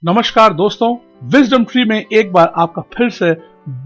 नमस्कार दोस्तों, wisdom tree में एक बार आपका फिर से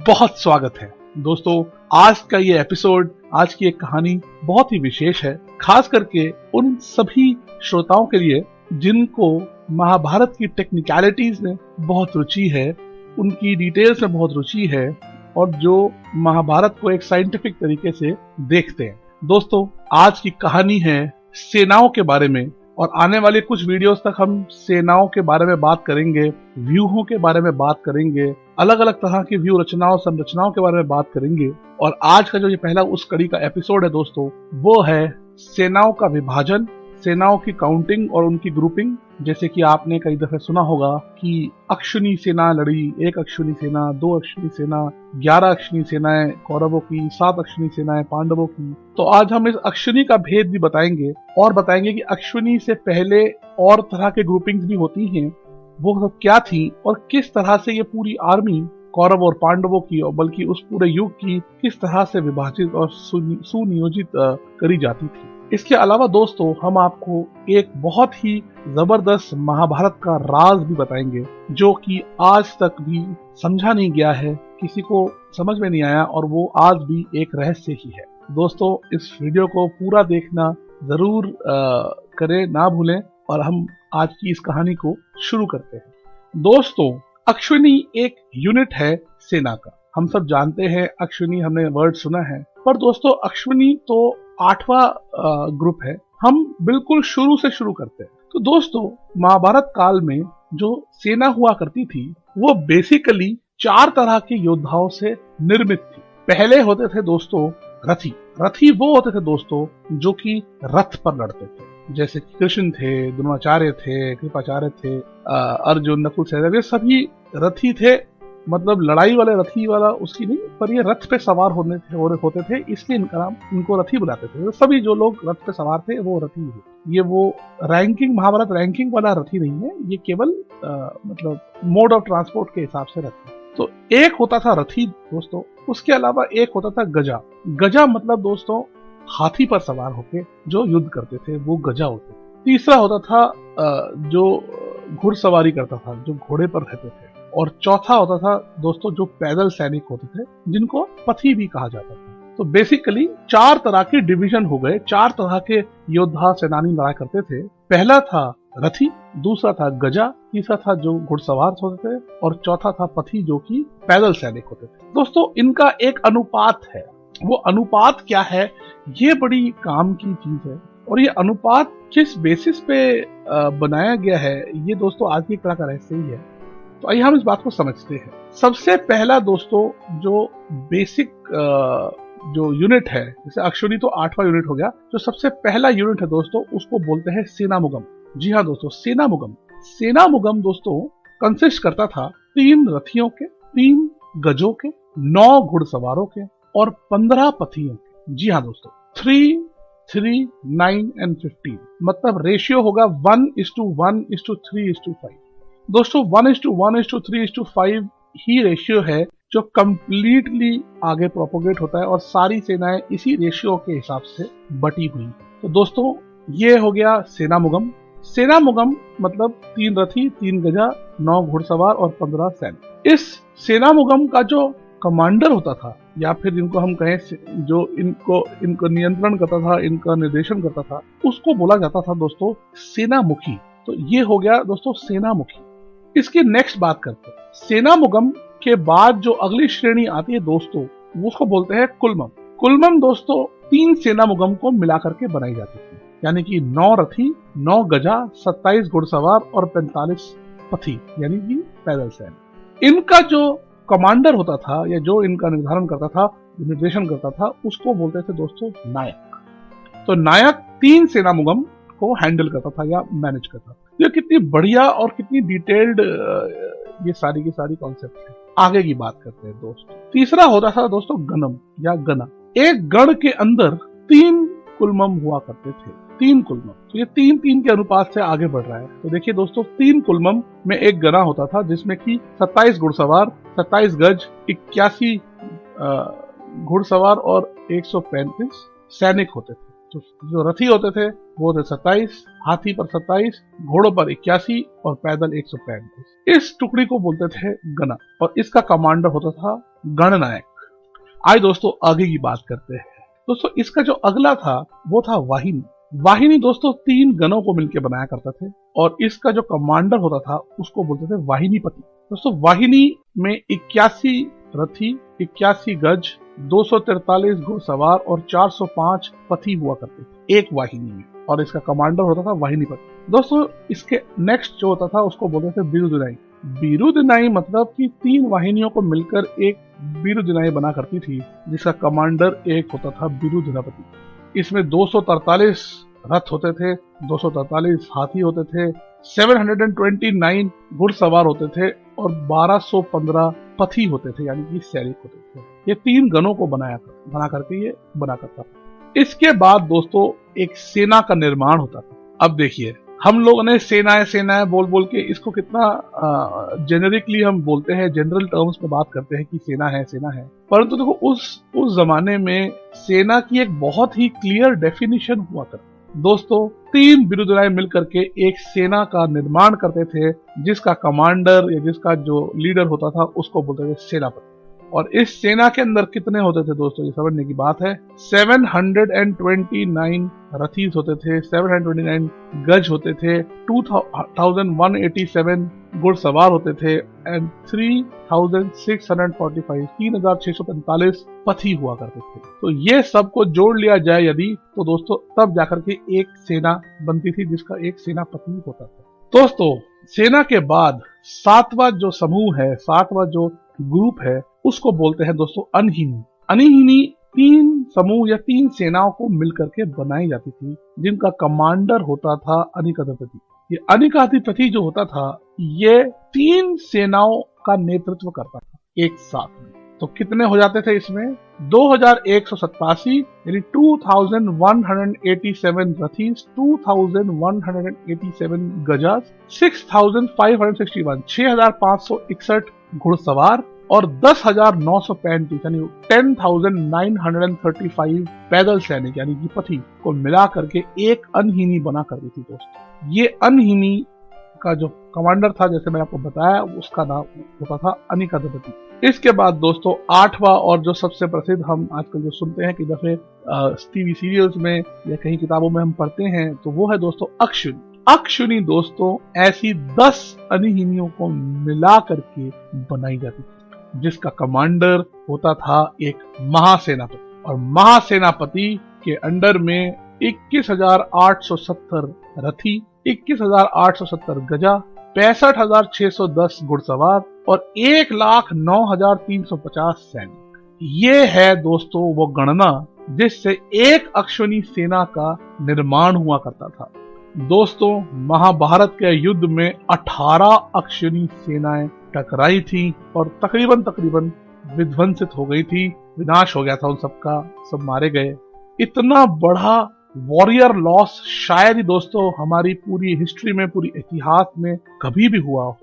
बहुत स्वागत है। दोस्तों, आज का ये एपिसोड, आज की एक कहानी बहुत ही विशेष है, खास करके उन सभी श्रोताओं के लिए जिनको महाभारत की टेक्निकलिटीज में बहुत रुचि है, उनकी डिटेल्स में बहुत रुचि है और जो महाभारत को एक साइंटिफिक तरीके से देखते हैं। दोस्तों, आज की कहानी है सेनाओं के बारे में और आने वाले कुछ वीडियोस तक हम सेनाओं के बारे में बात करेंगे, व्यूहों के बारे में बात करेंगे, अलग अलग तरह की व्यू रचनाओं संरचनाओं के बारे में बात करेंगे। और आज का जो ये पहला उस कड़ी का एपिसोड है दोस्तों, वो है सेनाओं का विभाजन, सेनाओं की काउंटिंग और उनकी ग्रुपिंग। जैसे कि आपने कई दफे सुना होगा कि अक्षुनी सेना लड़ी, 1 अक्षुनी सेना, 2 अक्षुनी सेना, 11 अक्षुनी सेनाएं कौरवों की, 7 अक्षुनी सेनाएं पांडवों की। तो आज हम इस अक्षुनी का भेद भी बताएंगे और बताएंगे कि अक्षुनी से पहले और तरह के ग्रुपिंग्स भी होती हैं, वो सब क्या थी और किस तरह से ये पूरी आर्मी कौरव और पांडवों की और बल्कि उस पूरे युग की किस तरह से विभाजित और सुनियोजित करी जाती थी। इसके अलावा दोस्तों, हम आपको एक बहुत ही जबरदस्त महाभारत का राज भी बताएंगे जो कि आज तक भी समझा नहीं गया है, किसी को समझ में नहीं आया और वो आज भी एक रहस्य ही है। दोस्तों, इस वीडियो को पूरा देखना जरूर करें, ना भूलें और हम आज की इस कहानी को शुरू करते हैं। दोस्तों, अक्षुनी एक यूनिट है सेना का। हम सब जानते हैं अक्षुनी, हमने वर्ड सुना है, पर दोस्तों अक्षुनी तो 8वां ग्रुप है। हम बिल्कुल शुरू से शुरू करते हैं। तो दोस्तों, महाभारत काल में जो सेना हुआ करती थी वो बेसिकली 4 तरह के योद्धाओं से निर्मित थी। पहले होते थे दोस्तों रथी। रथी वो होते थे दोस्तों जो कि रथ पर लड़ते थे, जैसे कृष्ण थे, द्रोणाचार्य थे, कृपाचार्य थे, अर्जुन, नकुल, सहदेव, ये सभी रथी थे। मतलब लड़ाई वाले रथी वाला उसकी नहीं, पर ये रथ पे सवार होते थे, इसलिए इनका नाम, इनको रथी बुलाते थे। तो सभी जो लोग रथ पे सवार थे वो रथी थे। ये वो रैंकिंग, महाभारत रैंकिंग वाला रथी नहीं है, ये केवल मतलब मोड ऑफ ट्रांसपोर्ट के हिसाब से रथी। तो एक होता था रथी दोस्तों, उसके अलावा एक होता था गजा। गजा मतलब दोस्तों हाथी पर सवार होके जो युद्ध करते थे, वो गजा होते। तीसरा होता था जो घुड़सवारी करता था, जो घोड़े पर रहते थे। और चौथा होता था दोस्तों जो पैदल सैनिक होते थे, जिनको पथी भी कहा जाता था। तो बेसिकली 4 तरह के डिवीजन हो गए, 4 तरह के योद्धा सेनानी लड़ा करते थे। पहला था रथी, दूसरा था गजा, तीसरा था जो घुड़सवार होते थे और चौथा था पथी जो कि पैदल सैनिक होते थे। दोस्तों, इनका एक अनुपात है। वो अनुपात क्या है, ये बड़ी काम की चीज है और ये अनुपात किस बेसिस पे बनाया गया है, ये दोस्तों आज की कला का रहस्य ही है। तो आइए हम इस बात को समझते हैं। सबसे पहला दोस्तों जो बेसिक जो यूनिट है, जैसे अक्षुनी तो 8वां यूनिट हो गया, जो सबसे पहला यूनिट है दोस्तों उसको बोलते हैं सेनामुगम। जी हाँ दोस्तों, सेनामुगम। सेनामुगम दोस्तों कंसिस्ट करता था 3 रथियों के, 3 गजों के, 9 घुड़सवारों के और 15 पथियों के। जी हाँ दोस्तों, 3, 3, 9 एंड 15। मतलब रेशियो होगा 1:1:3:5। दोस्तों 1:1:3:5 ही रेशियो है जो कंप्लीटली आगे प्रोपोगेट होता है और सारी सेनाएं इसी रेशियो के हिसाब से बटी हुई। तो दोस्तों ये हो गया सेनामुगम। सेनामुगम मतलब 3 रथी, 3 गजा, 9 घुड़सवार और 15 सैनिक। इस सेनामुगम का जो कमांडर होता था, या फिर जिनको हम कहें जो इनको नियंत्रण करता था, इनका निर्देशन करता था, उसको बोला जाता था दोस्तों सेनामुखी। तो ये हो गया दोस्तों सेनामुखी। इसकी नेक्स्ट बात करते हैं। सेनामुगम के बाद जो अगली श्रेणी आती है दोस्तों, उसको बोलते हैं कुलमम। कुलमम दोस्तों 3 सेनामुगम को मिलाकर के बनाई जाती थी, यानी कि 9 रथी, 9 गजा, 27 घुड़सवार और 45 पथी, यानी कि पैदल सैनिक। इनका जो कमांडर होता था या जो इनका निर्धारण करता था, निर्देशन करता था, उसको बोलते थे दोस्तों नायक। तो नायक 3 सेनामुगम को हैंडल करता था या मैनेज करता था। ये कितनी बढ़िया और कितनी डिटेल्ड ये सारी की सारी कॉन्सेप्ट है। आगे की बात करते हैं दोस्तों। तीसरा होता था दोस्तों गणम या गना। एक गण के अंदर 3 कुलमम हुआ करते थे, 3 कुलमम। तो ये 3-3 के अनुपात से आगे बढ़ रहा है। तो देखिए दोस्तों, 3 कुलमम में एक गना होता था जिसमें कि 27 घुड़सवार, 27 गज, 81 घुड़सवार और 135 सैनिक होते थे। तो जो रथी होते थे वो थे 27, हाथी पर 27, घोड़ों पर 81 और पैदल 135। इस टुकड़ी को बोलते थे गना और इसका कमांडर होता था गणनायक। आइए दोस्तों आगे की बात करते हैं। दोस्तों इसका जो अगला था वो था वाहिनी। वाहिनी दोस्तों 3 गनों को मिलकर बनाया करते थे और इसका जो कमांडर होता था उसको बोलते थे वाहिनीपति। दोस्तों वाहिनी में 81 रथी, 81 गज, 243 घुड़सवार और 405 पथी हुआ करते थे एक वाहिनी में और इसका कमांडर होता था वाहिनीपति। दोस्तों इसके नेक्स्ट जो होता था उसको बोलते थे बिरुदनाई। बिरुदनाई मतलब कि 3 वाहिनियों को मिलकर एक बिरुदनाई बना करती थी जिसका कमांडर एक होता था बिरुदनापति। इसमें 243 रथ होते थे, 243 हाथी होते थे, 729 घुड़सवार होते थे और 1215 पथी होते थे यानी कि सैनिक होते थे। ये 3 गनों को बना करके ये बना करता था। इसके बाद दोस्तों एक सेना का निर्माण होता था। अब देखिए हम लोगों ने सेनाएं बोल बोल के इसको कितना जेनरिकली हम बोलते हैं, जनरल टर्म्स में बात करते हैं कि सेना है, परंतु देखो उस जमाने में सेना की एक बहुत ही क्लियर डेफिनेशन हुआ करती। दोस्तों 3 बिरुदनाएं मिलकर के एक सेना का निर्माण करते थे जिसका कमांडर या जिसका जो लीडर होता था उसको बोलते थे सेनापति। और इस सेना के अंदर कितने होते थे दोस्तों ये समझने की बात है। 729 रथीस होते थे, 729 गज होते थे, 2187 घुड़सवार होते थे एंड 3645 पथी हुआ करते थे। तो ये सबको जोड़ लिया जाए यदि तो दोस्तों तब जाकर के एक सेना बनती थी जिसका एक सेनापति होता था। दोस्तों सेना के बाद 7वां जो समूह है, 7वां जो ग्रुप है उसको बोलते हैं दोस्तों अनहिनी। अनहिनी 3 समूह या 3 सेनाओं को मिलकर के बनाई जाती थी जिनका कमांडर होता था अनिकाधिपति। ये अनिकाधिपति जो होता था ये 3 सेनाओं का नेतृत्व करता था एक साथ में। तो कितने हो जाते थे इसमें 2187 यानी 2187 रथीस, 2187 गजास, 6561 6561 घुड़सवार और 10,935 यानी 10,935 पैदल सैनिक यानी कि पथी को मिला करके एक अनहिनी बना करती थी दोस्तों। ये अनहिनी का जो कमांडर था जैसे मैंने आपको बताया उसका नाम होता था अनिकाधिपति। इसके बाद दोस्तों 8वां और जो सबसे प्रसिद्ध हम आजकल जो सुनते हैं कि जैसे टीवी सीरियल्स में या कहीं किताबों में हम पढ़ते हैं तो वो है दोस्तों अक्षुनी। अक्षुनी दोस्तों ऐसी 10 अनहिनियों को मिला करके बनाई जाती थी जिसका कमांडर होता था एक महासेनापति और महासेनापति के अंडर में 21,870 रथी, 21,870 गजा, 65,610 घुड़सवार और 1,09,350 सैनिक। ये है दोस्तों वो गणना जिससे एक अक्षुनी सेना का निर्माण हुआ करता था। दोस्तों महाभारत के युद्ध में 18 अक्षुनी सेनाएं टकराई थी और तकरीबन विध्वंसित हो गई थी, विनाश हो गया था उन सबका, सब मारे गए। इतना बड़ा वॉरियर लॉस शायद ही दोस्तों हमारी पूरी हिस्ट्री में, पूरी इतिहास में कभी भी हुआ हो।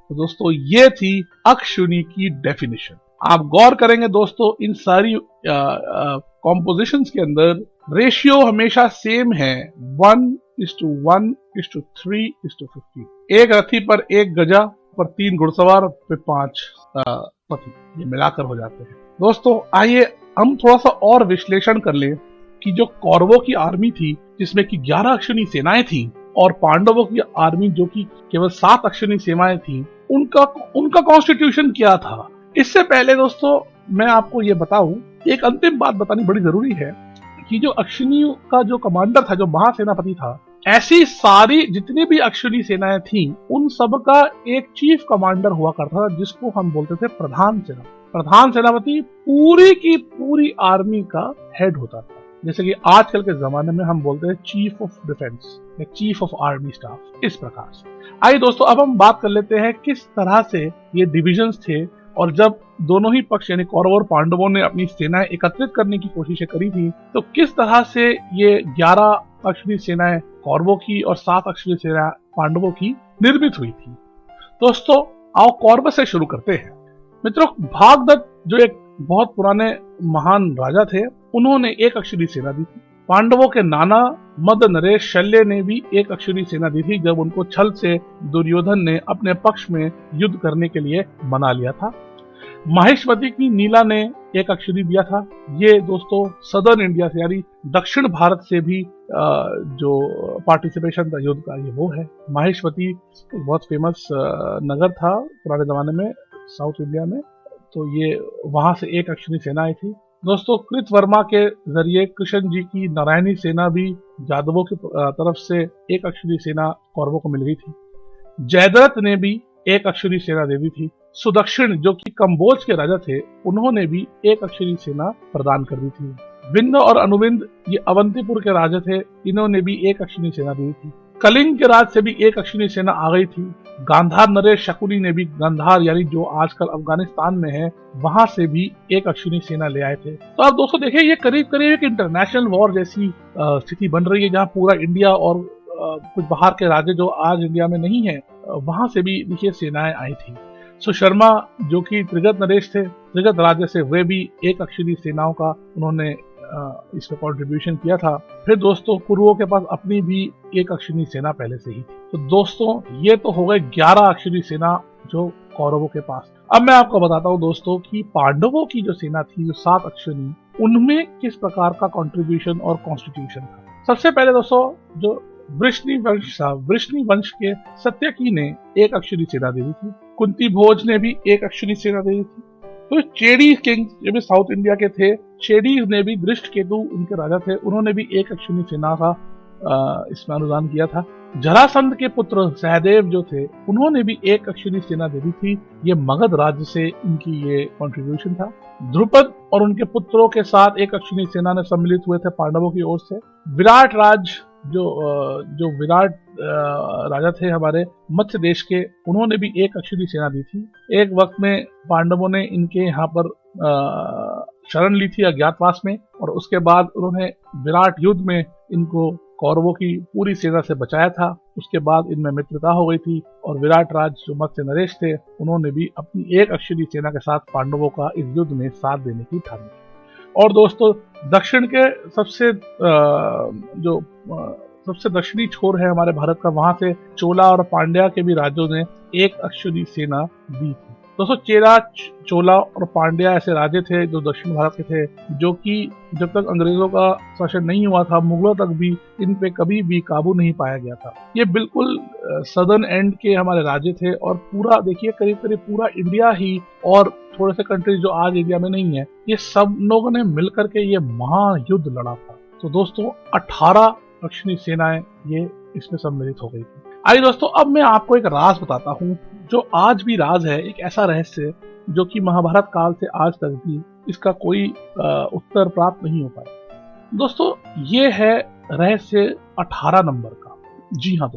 तो दोस्तों ये थी अक्षुनी की डेफिनेशन। आप गौर करेंगे दोस्तों इन सारी कॉम्पोजिशंस के अंदर रेशियो हमेशा सेम है 1:1:3:15। एक रथी पर 1 गजा पर 3 घुड़सवार पे 5 पथी, ये मिलाकर हो जाते हैं। दोस्तों आइए हम थोड़ा सा और विश्लेषण कर ले कि जो कौरवों की आर्मी थी जिसमें कि 11 अक्षुनी सेनाएं थी और पांडवों की आर्मी जो कि केवल 7 अक्षुनी सेनाएं थी उनका कॉन्स्टिट्यूशन क्या था। इससे पहले दोस्तों मैं आपको ये बताऊं, एक अंतिम बात बतानी बड़ी जरूरी है कि जो अक्षुनी का जो कमांडर था, जो महासेनापति था, ऐसी सारी जितनी भी अक्षुनी सेनाएं थी उन सब का एक चीफ कमांडर हुआ करता था जिसको हम बोलते थे प्रधान सेनापति। प्रधान सेनापति पूरी की पूरी आर्मी का हेड होता था, जैसे कि आजकल के जमाने में हम बोलते हैं चीफ ऑफ डिफेंस या चीफ ऑफ आर्मी स्टाफ, इस प्रकार से। आइए दोस्तों अब हम बात कर लेते हैं किस तरह से ये डिविजन्स थे और जब दोनों ही पक्ष यानी कौरव और पांडवों ने अपनी सेनाएं एकत्रित करने की कोशिशें करी थी तो किस तरह से ये 11 अक्षुनी सेनाएं कौरवों की और 7 अक्षुनी सेना पांडवों की निर्मित हुई थी। दोस्तों आओ कौरव से शुरू करते हैं। मित्रों भागदत्त जो एक बहुत पुराने महान राजा थे, उन्होंने एक अक्षुनी सेना दी थी पांडवों के नाना मद नरेश शल्य ने भी एक अक्षौहिणी सेना दी थी जब उनको छल से दुर्योधन ने अपने पक्ष में युद्ध करने के लिए मना लिया था। महेशवती की नीला ने एक अक्षौहिणी दिया था। ये दोस्तों सदर्न इंडिया से यानी दक्षिण भारत से भी जो पार्टिसिपेशन था युद्ध का, ये वो है। महेशवती बहुत फेमस नगर था पुराने जमाने में साउथ इंडिया में, तो ये वहां से एक अक्षौहिणी सेना आई थी। दोस्तों कृतवर्मा के जरिए कृष्ण जी की नारायणी सेना भी यादवों की तरफ से एक अक्षौहिणी सेना कौरवों को मिल गई थी। जयद्रथ ने भी एक अक्षौहिणी सेना दे दी थी। सुदक्षिण जो कि कंबोज के राजा थे, उन्होंने भी एक अक्षौहिणी सेना प्रदान कर दी थी। विंध्य और अनुविंद ये अवंतीपुर के राजा थे, इन्होंने भी एक अक्षौहिणी सेना दी थी। कलिंग के राज से भी एक अक्षौहिणी सेना आ गई थी। गांधार नरेश शकुनी ने भी गांधार यानी जो आजकल अफगानिस्तान में है वहां से भी एक अक्षौहिणी सेना ले आए थे। तो आप दोस्तों देखिए ये करीब करीब एक इंटरनेशनल वॉर जैसी स्थिति बन रही है, जहां पूरा इंडिया और कुछ बाहर के राज्य जो आज इंडिया में नहीं है वहां से भी देखिए सेनाएं आई थी। सुशर्मा जो कि त्रिगत नरेश थे, त्रिगत राज्य से, वे भी एक अक्षौहिणी सेनाओं का उन्होंने इसमें कंट्रीब्यूशन किया था। फिर दोस्तों कुरुओं के पास अपनी भी एक अक्षौहिणी सेना पहले से ही थी। तो दोस्तों ये तो हो गए 11 अक्षौहिणी सेना जो कौरवों के पास। अब मैं आपको बताता हूँ दोस्तों कि पांडवों की जो सेना थी, जो 7 अक्षौहिणी, उनमें किस प्रकार का कंट्रीब्यूशन और कॉन्स्टिट्यूशन था। सबसे पहले दोस्तों जो वृष्णि वंश था, वृष्णि वंश के सत्यकी ने एक अक्षौहिणी सेना दे दी थी। कुंती भोज ने भी एक अक्षौहिणी सेना दे दी थी। तो चेडी किंग जो भी साउथ इंडिया के थे, चेडी ने भी, दृष्टकेतु उनके राजा थे, उन्होंने भी एक अक्षौहिणी सेना का इसमें अनुदान किया था। जरासंध के पुत्र सहदेव जो थे, उन्होंने भी एक अक्षौहिणी सेना दे दी थी। ये मगध राज्य से इनकी ये कंट्रीब्यूशन था। द्रुपद और उनके पुत्रों के साथ एक अक्षौहिणी सेना में सम्मिलित हुए थे पांडवों की ओर से। विराट राज जो विराट राजा थे हमारे मत्स्य देश के, उन्होंने भी एक अक्षौहिणी सेना दी थी। एक वक्त में पांडवों ने इनके यहाँ पर शरण ली थी अज्ञातवास में, और उसके बाद उन्होंने विराट युद्ध में इनको कौरवों की पूरी सेना से बचाया था। उसके बाद इनमें मित्रता हो गई थी और विराट राज जो मत्स्य नरेश थे, उन्होंने भी अपनी एक अक्षौहिणी सेना के साथ पांडवों का इस युद्ध में साथ देने की ठानी। और दोस्तों दक्षिण के सबसे दक्षिणी छोर है हमारे भारत का, वहां से चोला और पांड्या के भी राज्यों ने एक अक्षौहिणी सेना दी थी। दोस्तों चेरा, चोला और पांड्या ऐसे राज्य थे जो दक्षिण भारत के थे, जो कि जब तक अंग्रेजों का शासन नहीं हुआ था, मुगलों तक भी इन पे कभी भी काबू नहीं पाया गया था। ये बिल्कुल सदर्न एंड के हमारे राज्य थे, और पूरा देखिए करीब करीब पूरा इंडिया ही और थोड़े से कंट्रीज जो आज इंडिया में नहीं है, ये सब लोगों ने मिलकर के ये महायुद्ध लड़ा था। तो दोस्तों 18 अक्षौहिणी सेनाएं ये इसमें सम्मिलित हो गई थी। आइए दोस्तों अब मैं आपको एक राज बताता हूँ, जो आज भी राज है, एक ऐसा रहस्य जो कि महाभारत काल से आज तक भी इसका कोई उत्तर प्राप्त नहीं हो पाया। दोस्तों ये है रहस्य 18 नंबर का। जी हाँ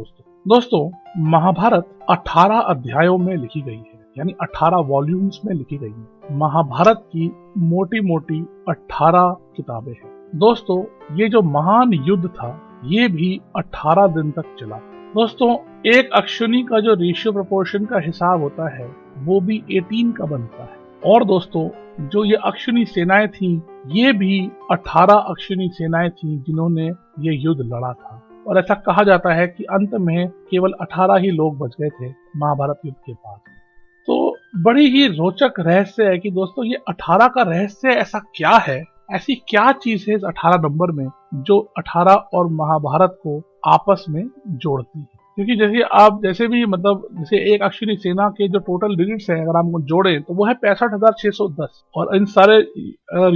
दोस्तों महाभारत 18 अध्यायों में लिखी गई है, यानी 18 वॉल्यूम्स में लिखी गई है। महाभारत की मोटी मोटी 18 किताबें हैं। दोस्तों ये जो महान युद्ध था, ये भी 18 दिन तक चला। दोस्तों एक अक्षौहिणी का जो रेशियो प्रोपोर्शन का हिसाब होता है, वो भी 18 का बनता है। और दोस्तों जो ये अक्षौहिणी सेनाएं थी, ये भी 18 अक्षौहिणी सेनाएं थी जिन्होंने ये युद्ध लड़ा था। और ऐसा कहा जाता है कि अंत में केवल 18 ही लोग बच गए थे महाभारत युद्ध के बाद। तो बड़ी ही रोचक रहस्य है कि दोस्तों ये 18 का रहस्य ऐसा क्या है, ऐसी क्या चीज है इस 18 नंबर में जो 18 और महाभारत को आपस में जोड़ती है। क्योंकि जैसे भी जैसे एक अक्षौहिणी सेना के जो टोटल यूनिट्स हैं, अगर हम जोड़े तो वो है 65,610, और इन सारे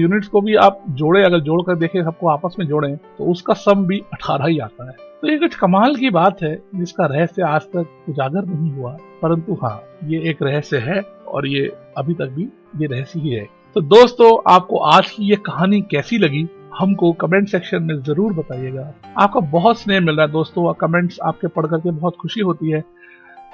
यूनिट्स को भी आप जोड़े, अगर जोड़ कर देखें, सबको आपस में जोड़े, तो उसका सम भी 18 ही आता है। तो ये कुछ कमाल की बात है जिसका रहस्य आज तक उजागर नहीं हुआ, परंतु हाँ ये एक रहस्य है और ये अभी तक भी ये रहस्य ही है। तो दोस्तों आपको आज की ये कहानी कैसी लगी, हमको कमेंट सेक्शन में जरूर बताइएगा। आपका बहुत स्नेह मिल रहा है दोस्तों, कमेंट्स आपके पढ़ करके बहुत खुशी होती है।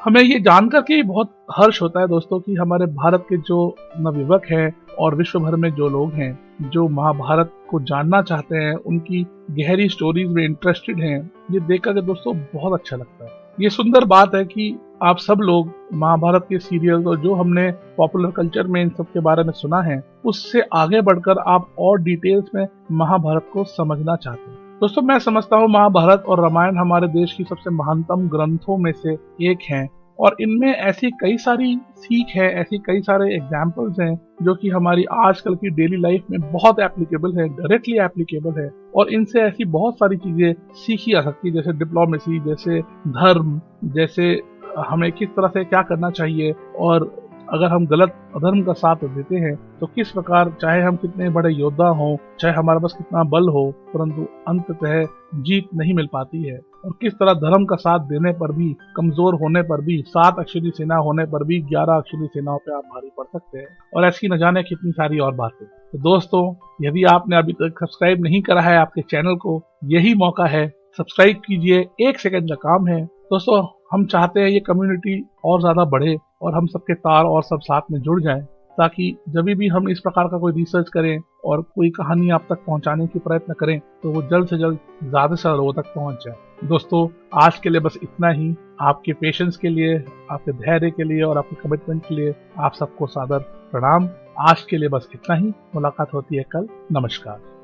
हमें ये जानकर के बहुत हर्ष होता है दोस्तों कि हमारे भारत के जो नवयुवक हैं और विश्व भर में जो लोग हैं जो महाभारत को जानना चाहते हैं, उनकी गहरी स्टोरीज में इंटरेस्टेड हैं, ये देख करके दोस्तों बहुत अच्छा लगता है। ये सुंदर बात है कि आप सब लोग महाभारत के सीरियल्स और जो हमने पॉपुलर कल्चर में इन सब के बारे में सुना है, उससे आगे बढ़कर आप और डिटेल्स में महाभारत को समझना चाहते हैं। दोस्तों मैं समझता हूँ महाभारत और रामायण हमारे देश की सबसे महानतम ग्रंथों में से एक हैं और इनमें ऐसी कई सारी सीख है, ऐसी कई सारे एग्जाम्पल्स हैं जो कि हमारी आजकल की डेली लाइफ में बहुत एप्लीकेबल है, डायरेक्टली एप्लीकेबल है। और इनसे ऐसी बहुत सारी चीजें सीखी जा सकती है, जैसे डिप्लोमेसी, जैसे धर्म, जैसे हमें किस तरह से क्या करना चाहिए और अगर हम गलत अधर्म का साथ देते हैं तो किस प्रकार, चाहे हम कितने बड़े योद्धा हों, चाहे हमारे पास कितना बल हो, परंतु अंततः जीत नहीं मिल पाती है। और किस तरह धर्म का साथ देने पर भी, कमजोर होने पर भी, 7 अक्षरी सेना होने पर भी 11 अक्षरी सेनाओं पे आप भारी पड़ सकते हैं। और ऐसी न जाने कितनी सारी और बातें। तो दोस्तों, यदि आपने अभी तक सब्सक्राइब नहीं करा है आपके चैनल को, यही मौका है, सब्सक्राइब कीजिए, 1 सेकंड का काम है। दोस्तों, हम चाहते हैं ये कम्युनिटी और ज्यादा बढ़े और हम सबके तार और सब साथ में जुड़ जाएं, ताकि जब भी हम इस प्रकार का कोई रिसर्च करें और कोई कहानी आप तक पहुंचाने की प्रयत्न करें तो वो जल्द से जल्द ज्यादा से लोगों तक पहुंच जाए। दोस्तों, आज के लिए बस इतना ही। आपके पेशेंस के लिए, आपके धैर्य के लिए और आपके कमिटमेंट के लिए आप सबको सादर प्रणाम। आज के लिए बस इतना ही। मुलाकात होती है कल। नमस्कार।